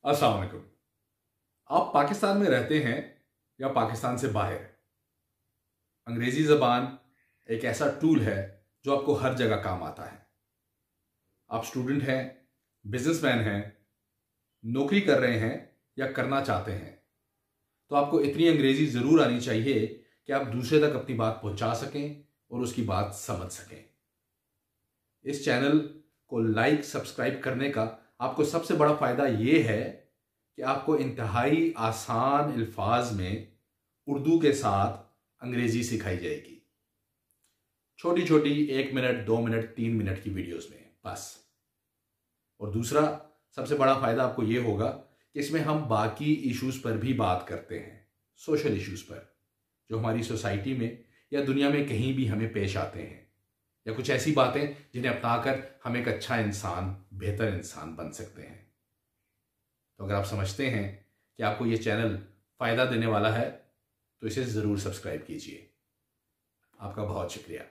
अस्सलाम वालेकुम। आप पाकिस्तान में रहते हैं या पाकिस्तान से बाहर, अंग्रेजी ज़बान एक ऐसा टूल है जो आपको हर जगह काम आता है। आप स्टूडेंट हैं, बिजनेसमैन हैं, नौकरी कर रहे हैं या करना चाहते हैं, तो आपको इतनी अंग्रेजी ज़रूर आनी चाहिए कि आप दूसरे तक अपनी बात पहुंचा सकें और उसकी बात समझ सकें। इस चैनल को लाइक सब्सक्राइब करने का आपको सबसे बड़ा फ़ायदा ये है कि आपको इंतहाई आसान अल्फाज में उर्दू के साथ अंग्रेजी सिखाई जाएगी, छोटी छोटी 1 मिनट 2 मिनट 3 मिनट की वीडियोस में बस। और दूसरा सबसे बड़ा फ़ायदा आपको ये होगा कि इसमें हम बाकी इश्यूज़ पर भी बात करते हैं, सोशल इश्यूज़ पर जो हमारी सोसाइटी में या दुनिया में कहीं भी हमें पेश आते हैं, या कुछ ऐसी बातें जिन्हें अपनाकर हम एक अच्छा इंसान, बेहतर इंसान बन सकते हैं। तो अगर आप समझते हैं कि आपको ये चैनल फ़ायदा देने वाला है तो इसे ज़रूर सब्सक्राइब कीजिए। आपका बहुत शुक्रिया।